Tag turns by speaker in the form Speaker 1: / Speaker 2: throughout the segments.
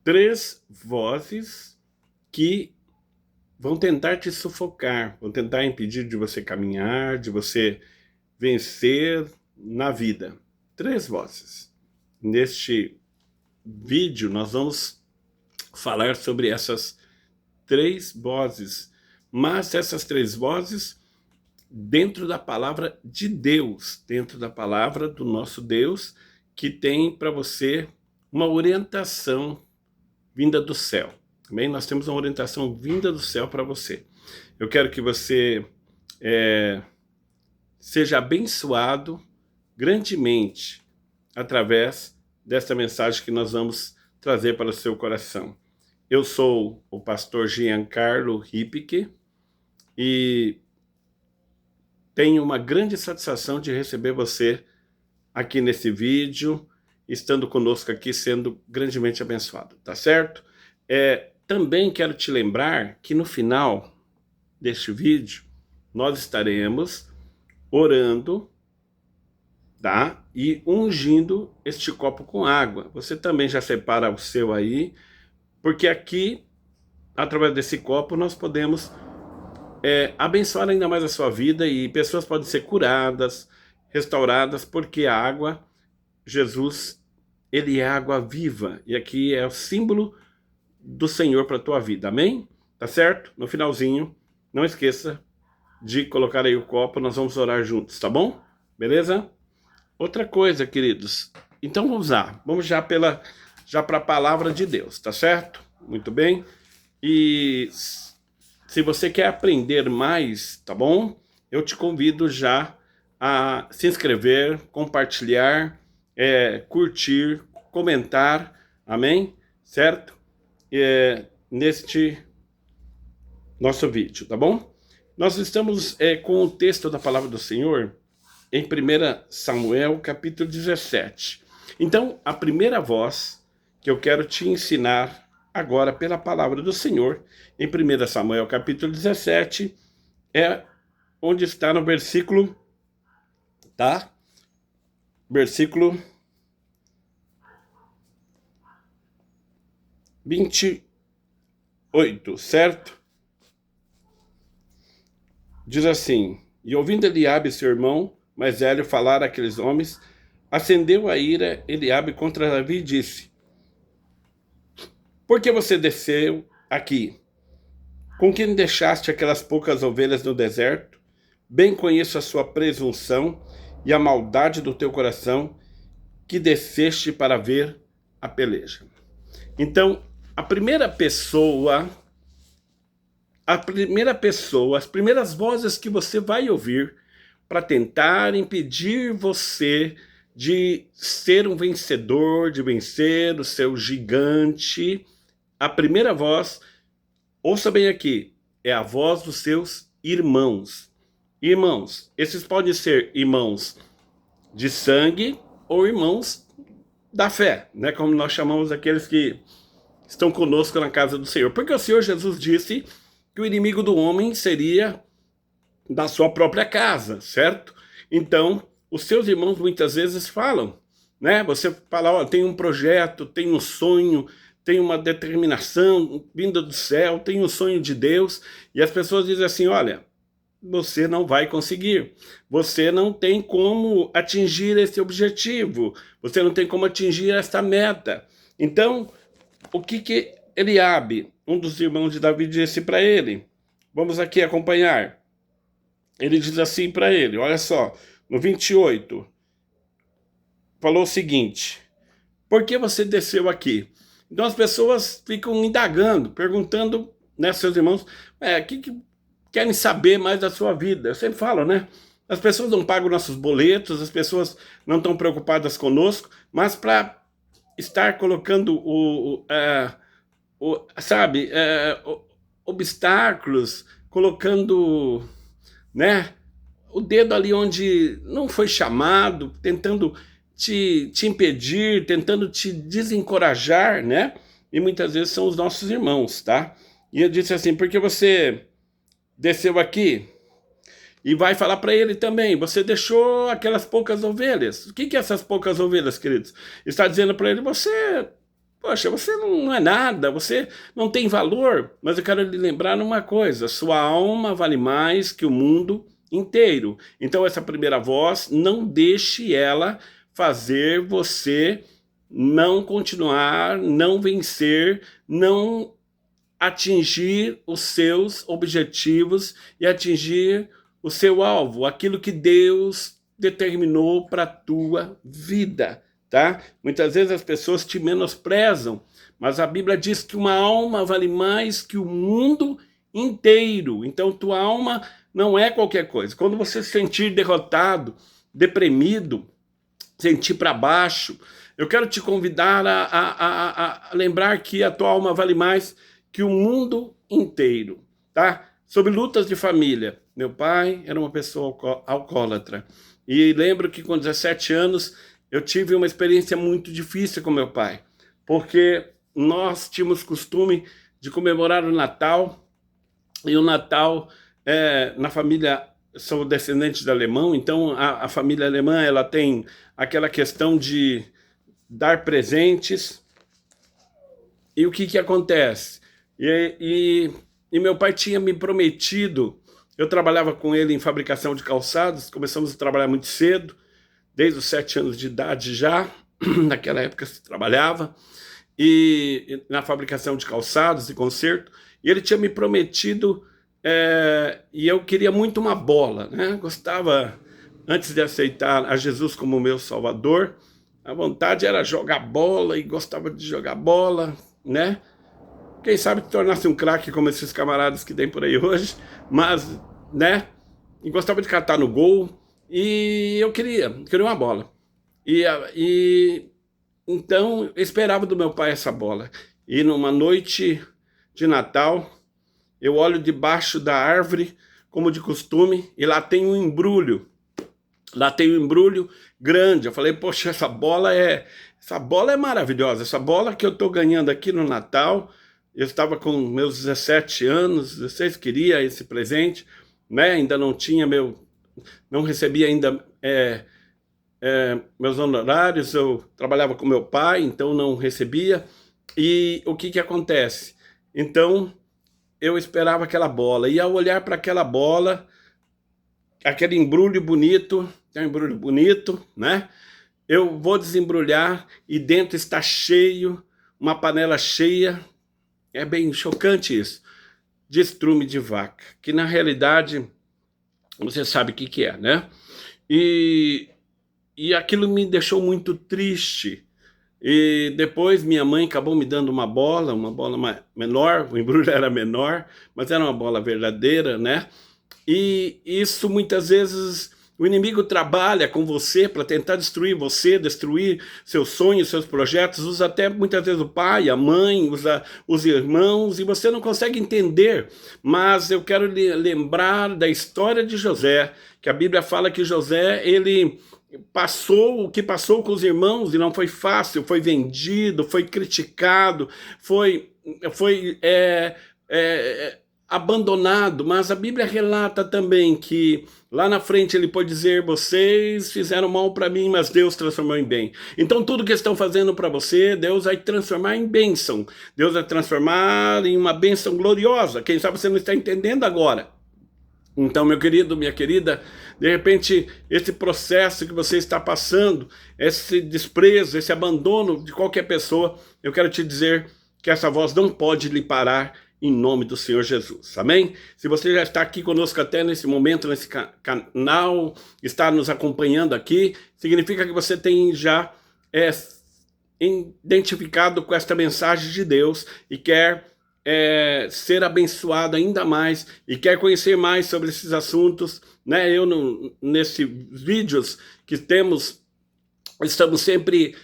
Speaker 1: três vozes que vão tentar te sufocar, vão tentar impedir de você caminhar, de você vencer na vida. Três vozes. Neste vídeo, nós vamos falar sobre essas três vozes, mas essas três vozes dentro da palavra de Deus, dentro da palavra do nosso Deus, que tem para você uma orientação vinda do céu. Também nós temos uma orientação vinda do céu para você. Eu quero que você seja abençoado grandemente através desta mensagem que nós vamos trazer para o seu coração. Eu sou o pastor Giancarlo Ripke e tenho uma grande satisfação de receber você aqui nesse vídeo, estando conosco aqui, sendo grandemente abençoado, tá certo? Também quero te lembrar que no final deste vídeo, nós estaremos orando, tá? E ungindo este copo com água. Você também já separa o seu aí, porque aqui, através desse copo, nós podemos abençoar ainda mais a sua vida e pessoas podem ser curadas, restauradas, porque a água, Jesus, ele é água viva. E aqui é o símbolo do Senhor para a tua vida, amém? Tá certo? No finalzinho, não esqueça de colocar aí o copo, nós vamos orar juntos, tá bom? Beleza? Outra coisa, queridos, então vamos lá, vamos já para a palavra de Deus, tá certo? Muito bem? E se você quer aprender mais, tá bom? Eu te convido já a se inscrever, compartilhar, curtir, comentar, amém? Certo? Neste nosso vídeo, tá bom? Nós estamos com o texto da palavra do Senhor em 1 Samuel, capítulo 17. Então, a primeira voz que eu quero te ensinar agora pela palavra do Senhor, em 1 Samuel, capítulo 17, é onde está no versículo, tá? Versículo 28, certo? Diz assim: e ouvindo Eliabe, seu irmão mais velho, falar àqueles homens, acendeu a ira Eliabe contra Davi e disse: por que você desceu aqui? Com quem deixaste aquelas poucas ovelhas no deserto? Bem conheço a sua presunção e a maldade do teu coração, que desceste para ver a peleja. Então, as primeiras vozes que você vai ouvir para tentar impedir você de ser um vencedor, de vencer o seu gigante, a primeira voz, ouça bem aqui, é a voz dos seus irmãos. Irmãos, esses podem ser irmãos de sangue ou irmãos da fé, né? Como nós chamamos aqueles que estão conosco na casa do Senhor. Porque o Senhor Jesus disse que o inimigo do homem seria da sua própria casa, certo? Então, os seus irmãos muitas vezes falam, né? Você fala, ó, tem um projeto, tem um sonho, tem uma determinação vinda do céu, tem um sonho de Deus, e as pessoas dizem assim, olha, você não vai conseguir, você não tem como atingir esse objetivo, você não tem como atingir esta meta. Então, o que Eliabe, um dos irmãos de Davi, disse para ele? Vamos aqui acompanhar. Ele diz assim para ele, olha só, no 28, falou o seguinte: por que você desceu aqui? Então as pessoas ficam indagando, perguntando, né, seus irmãos, que querem saber mais da sua vida. Eu sempre falo, né? As pessoas não pagam nossos boletos, as pessoas não estão preocupadas conosco, mas para estar colocando obstáculos, colocando, né, o dedo ali onde não foi chamado, tentando te impedir, tentando te desencorajar, né? E muitas vezes são os nossos irmãos, tá? E eu disse assim, porque você desceu aqui? E vai falar para ele também, você deixou aquelas poucas ovelhas. O que é essas poucas ovelhas, queridos? Está dizendo para ele, você Poxa, você não é nada, você não tem valor, mas eu quero lhe lembrar uma coisa, sua alma vale mais que o mundo inteiro. Então essa primeira voz, não deixe ela fazer você não continuar, não vencer, não atingir os seus objetivos e atingir o seu alvo, aquilo que Deus determinou para a tua vida, tá? Muitas vezes as pessoas te menosprezam, mas a Bíblia diz que uma alma vale mais que o mundo inteiro. Então tua alma não é qualquer coisa. Quando você se sentir derrotado, deprimido, sentir para baixo, eu quero te convidar a lembrar que a tua alma vale mais que o mundo inteiro, tá? Sobre lutas de família. Meu pai era uma pessoa alcoólatra. E lembro que com 17 anos eu tive uma experiência muito difícil com meu pai. Porque nós tínhamos costume de comemorar o Natal. E o Natal, na família, sou descendente de alemão, então a família alemã ela tem aquela questão de dar presentes. E o que acontece? E meu pai tinha me prometido, eu trabalhava com ele em fabricação de calçados, começamos a trabalhar muito cedo, desde os 7 anos de idade já, naquela época se trabalhava, e na fabricação de calçados e conserto, e ele tinha me prometido, e eu queria muito uma bola, né? Gostava, antes de aceitar a Jesus como meu Salvador, a vontade era jogar bola, e gostava de jogar bola, né? Quem sabe tornasse um craque como esses camaradas que tem por aí hoje, mas, né? E gostava de catar no gol, e eu queria uma bola. E então eu esperava do meu pai essa bola. E numa noite de Natal, eu olho debaixo da árvore, como de costume, e lá tem um embrulho. Lá tem um embrulho grande. Eu falei, poxa, essa bola é maravilhosa. Essa bola que eu tô ganhando aqui no Natal, eu estava com meus 17 anos, 16, queria esse presente, né? Ainda não tinha não recebia ainda meus honorários, eu trabalhava com meu pai, então não recebia. E o que acontece? Então eu esperava aquela bola, e ao olhar para aquela bola, aquele embrulho bonito, tem um embrulho bonito, né? Eu vou desembrulhar e dentro está cheio, uma panela cheia, é bem chocante isso, de estrume de vaca, que na realidade você sabe o que é, né? E aquilo me deixou muito triste. E depois minha mãe acabou me dando uma bola menor, o embrulho era menor, mas era uma bola verdadeira, né? E isso muitas vezes o inimigo trabalha com você para tentar destruir você, destruir seus sonhos, seus projetos, usa até muitas vezes o pai, a mãe, usa os irmãos, e você não consegue entender. Mas eu quero lhe lembrar da história de José, que a Bíblia fala que José, ele passou o que passou com os irmãos, e não foi fácil, foi vendido, foi criticado, foi abandonado, mas a Bíblia relata também que lá na frente ele pode dizer, vocês fizeram mal para mim, mas Deus transformou em bem. Então tudo que estão fazendo para você, Deus vai transformar em bênção, Deus vai transformar em uma bênção gloriosa. Quem sabe você não está entendendo agora. Então, meu querido, minha querida, de repente, esse processo que você está passando, esse desprezo, esse abandono de qualquer pessoa, eu quero te dizer que essa voz não pode lhe parar em nome do Senhor Jesus, amém? Se você já está aqui conosco até nesse momento, nesse canal, está nos acompanhando aqui, significa que você tem já identificado com esta mensagem de Deus e quer ser abençoado ainda mais e quer conhecer mais sobre esses assuntos, né? Nesses vídeos que estamos sempre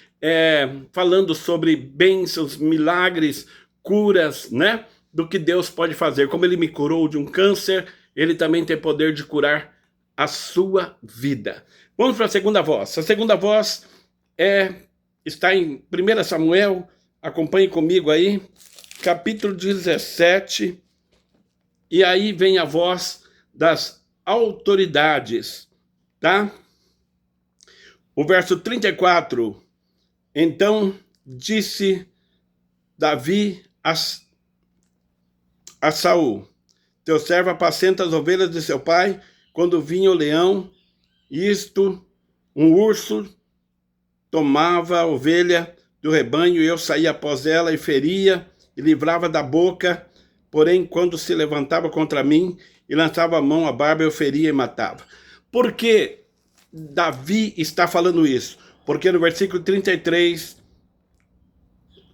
Speaker 1: falando sobre bênçãos, milagres, curas, né? Do que Deus pode fazer. Como Ele me curou de um câncer, Ele também tem poder de curar a sua vida. Vamos para a segunda voz. A segunda voz está em 1 Samuel, acompanhe comigo aí, capítulo 17, e aí vem a voz das autoridades, tá? O verso 34, então disse Davi a Saul: teu servo apacenta as ovelhas de seu pai, quando vinha o leão, um urso tomava a ovelha do rebanho, e eu saía após ela e feria e livrava da boca, porém quando se levantava contra mim e lançava a mão à barba, eu feria e matava. Por que Davi está falando isso? Porque no versículo 33,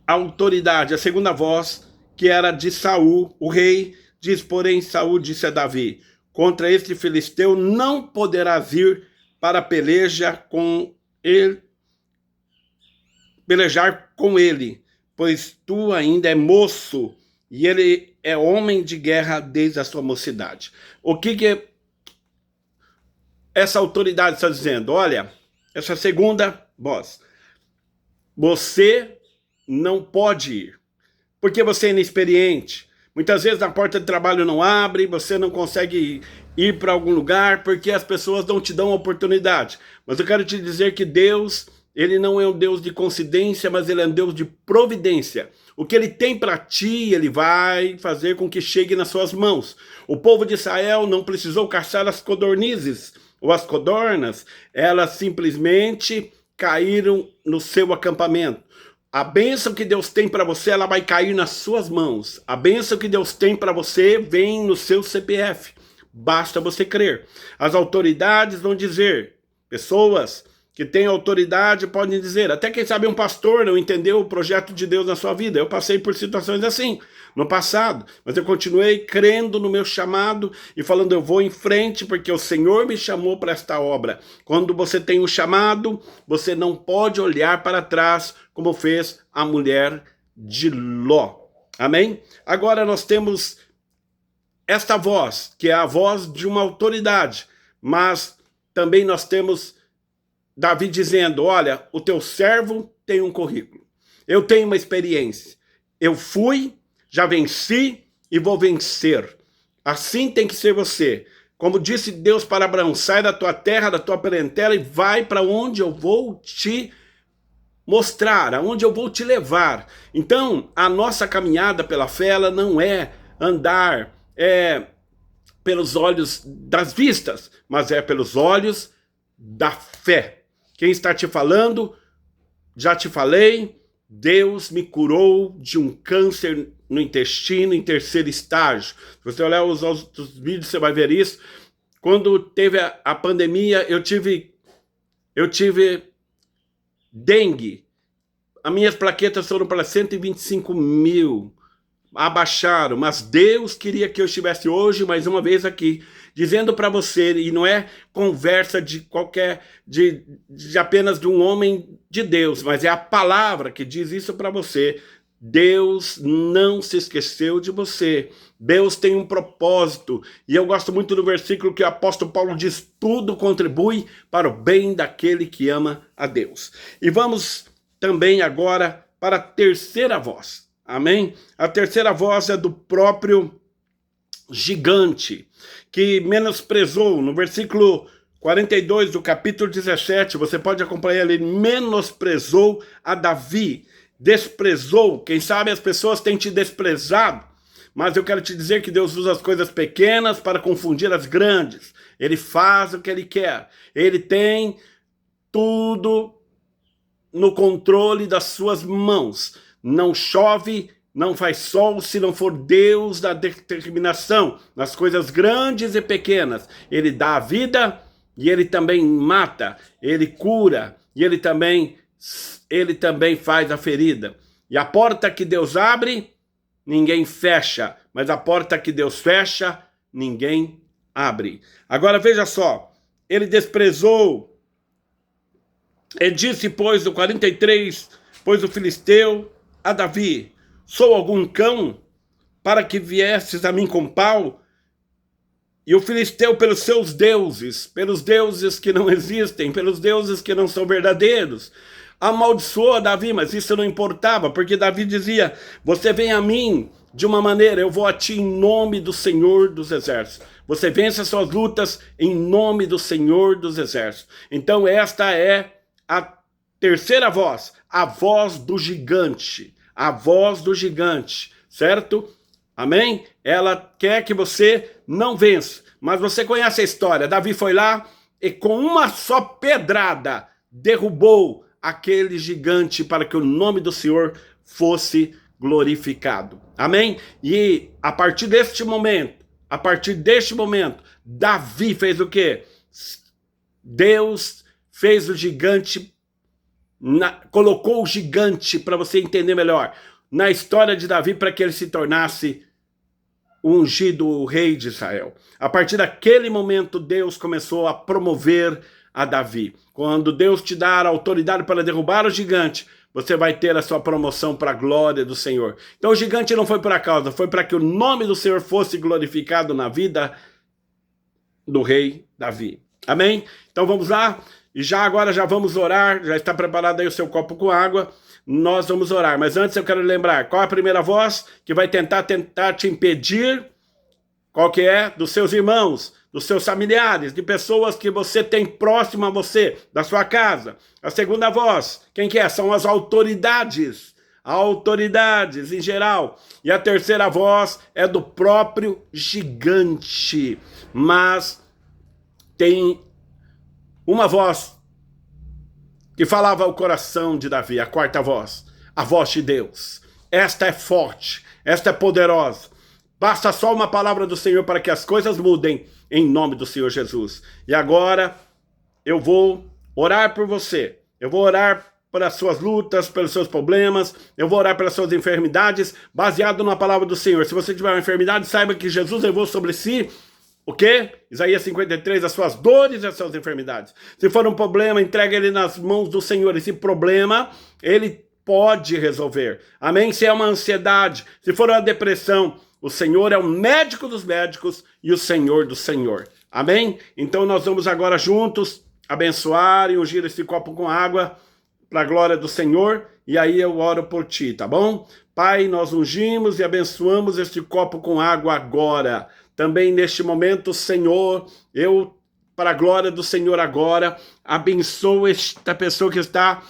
Speaker 1: a autoridade, a segunda voz, que era de Saul, o rei, diz: porém Saul disse a Davi: contra este filisteu não poderás ir para pelejar com ele, pois tu ainda é moço, e ele é homem de guerra desde a sua mocidade. O que essa autoridade está dizendo? Olha, essa segunda voz: você não pode ir, porque você é inexperiente. Muitas vezes a porta de trabalho não abre, você não consegue ir para algum lugar, porque as pessoas não te dão a oportunidade. Mas eu quero te dizer que Deus, ele não é um Deus de coincidência, mas ele é um Deus de providência. O que ele tem para ti, ele vai fazer com que chegue nas suas mãos. O povo de Israel não precisou caçar as codornizes ou as codornas, elas simplesmente caíram no seu acampamento. A bênção que Deus tem para você, ela vai cair nas suas mãos. A bênção que Deus tem para você vem no seu CPF. Basta você crer. As autoridades vão dizer, pessoas que têm autoridade podem dizer, até quem sabe um pastor não entendeu o projeto de Deus na sua vida. Eu passei por situações assim no passado, mas eu continuei crendo no meu chamado e falando: eu vou em frente porque o Senhor me chamou para esta obra. Quando você tem um chamado, você não pode olhar para trás, como fez a mulher de Ló. Amém? Agora nós temos esta voz, que é a voz de uma autoridade, mas também nós temos Davi dizendo: olha, o teu servo tem um currículo, eu tenho uma experiência, eu fui, já venci e vou vencer. Assim tem que ser você. Como disse Deus para Abraão: sai da tua terra, da tua parentela e vai para onde eu vou te mostrar, aonde eu vou te levar. Então, a nossa caminhada pela fé, ela não é andar pelos olhos das vistas, mas é pelos olhos da fé. Quem está te falando, já te falei, Deus me curou de um câncer no intestino em 3º estágio. Se você olhar os outros vídeos, você vai ver isso. Quando teve a pandemia, eu tive dengue. As minhas plaquetas foram para 125 mil. Abaixaram, mas Deus queria que eu estivesse hoje mais uma vez aqui, dizendo para você, e não é conversa de apenas de um homem de Deus, mas é a palavra que diz isso para você. Deus não se esqueceu de você. Deus tem um propósito, e eu gosto muito do versículo que o apóstolo Paulo diz: tudo contribui para o bem daquele que ama a Deus. E vamos também agora para a terceira voz. Amém? A terceira voz é do próprio gigante, que menosprezou, no versículo 42 do capítulo 17, você pode acompanhar ali: menosprezou a Davi, desprezou. Quem sabe as pessoas têm te desprezado, mas eu quero te dizer que Deus usa as coisas pequenas para confundir as grandes. Ele faz o que ele quer, ele tem tudo no controle das suas mãos. Não chove, não faz sol, se não for Deus da determinação. Nas coisas grandes e pequenas, ele dá a vida e ele também mata, ele cura e ele também faz a ferida. E a porta que Deus abre, ninguém fecha, mas a porta que Deus fecha, ninguém abre. Agora veja só, ele desprezou, ele disse, pois, no 43, pois o filisteu a Davi: sou algum cão para que viesses a mim com pau? E o filisteu, pelos seus deuses, pelos deuses que não existem, pelos deuses que não são verdadeiros, amaldiçoou a Davi, mas isso não importava, porque Davi dizia: você vem a mim de uma maneira, eu vou a ti em nome do Senhor dos Exércitos. Você vence as suas lutas em nome do Senhor dos Exércitos. Então esta é a terceira voz, a voz do gigante, a voz do gigante, certo? Amém? Ela quer que você não vença. Mas você conhece a história. Davi foi lá e com uma só pedrada derrubou aquele gigante para que o nome do Senhor fosse glorificado. Amém? E a partir deste momento, Davi fez o quê? Deus fez o gigante, colocou o gigante, para você entender melhor, na história de Davi para que ele se tornasse o ungido rei de Israel. A partir daquele momento, Deus começou a promover a Davi. Quando Deus te dar autoridade para derrubar o gigante, você vai ter a sua promoção para a glória do Senhor. Então o gigante não foi por acaso, foi para que o nome do Senhor fosse glorificado na vida do rei Davi. Amém? Então vamos lá, e agora já vamos orar, já está preparado aí o seu copo com água, nós vamos orar. Mas antes eu quero lembrar, qual é a primeira voz que vai tentar te impedir? Qual que é? Dos seus irmãos, dos seus familiares, de pessoas que você tem próximo a você, da sua casa. A segunda voz, quem que é? São as autoridades em geral. E a terceira voz é do próprio gigante. Mas tem uma voz que falava ao coração de Davi, a quarta voz, a voz de Deus. Esta é forte, esta é poderosa. Basta só uma palavra do Senhor para que as coisas mudem em nome do Senhor Jesus. E agora eu vou orar por você. Eu vou orar pelas suas lutas, pelos seus problemas. Eu vou orar pelas suas enfermidades, baseado na palavra do Senhor. Se você tiver uma enfermidade, saiba que Jesus levou sobre si o quê? Isaías 53, as suas dores e as suas enfermidades. Se for um problema, entregue ele nas mãos do Senhor. Esse problema, ele pode resolver. Amém? Se é uma ansiedade, se for uma depressão, o Senhor é o médico dos médicos e o Senhor do Senhor. Amém? Então nós vamos agora juntos abençoar e ungir esse copo com água para a glória do Senhor. E aí eu oro por ti, tá bom? Pai, nós ungimos e abençoamos este copo com água agora. Também neste momento, Senhor, eu, para a glória do Senhor agora, abençoo esta pessoa que está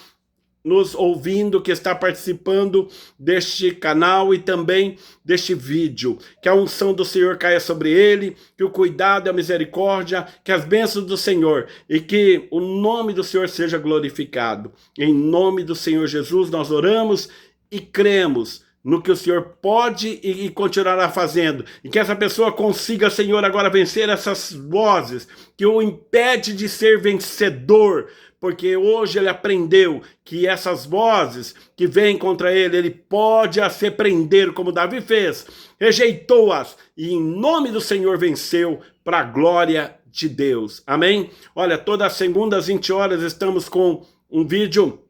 Speaker 1: nos ouvindo, que está participando deste canal e também deste vídeo. Que a unção do Senhor caia sobre ele, que o cuidado e a misericórdia, que as bênçãos do Senhor e que o nome do Senhor seja glorificado. Em nome do Senhor Jesus nós oramos e cremos no que o Senhor pode e continuará fazendo. E que essa pessoa consiga, Senhor, agora vencer essas vozes que o impede de ser vencedor. Porque hoje ele aprendeu que essas vozes que vêm contra ele pode as repreender, como Davi fez. Rejeitou-as e em nome do Senhor venceu para a glória de Deus. Amém? Olha, todas as segundas às 20 horas estamos com um vídeo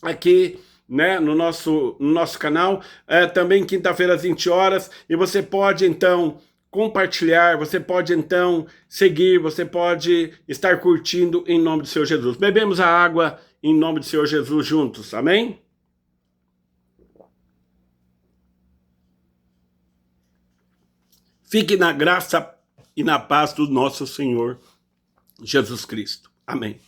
Speaker 1: aqui, né, no nosso canal, também quinta-feira às 20 horas, e você pode então compartilhar, você pode então seguir, você pode estar curtindo em nome do Senhor Jesus. Bebemos a água em nome do Senhor Jesus juntos, amém? Fique na graça e na paz do nosso Senhor Jesus Cristo. Amém.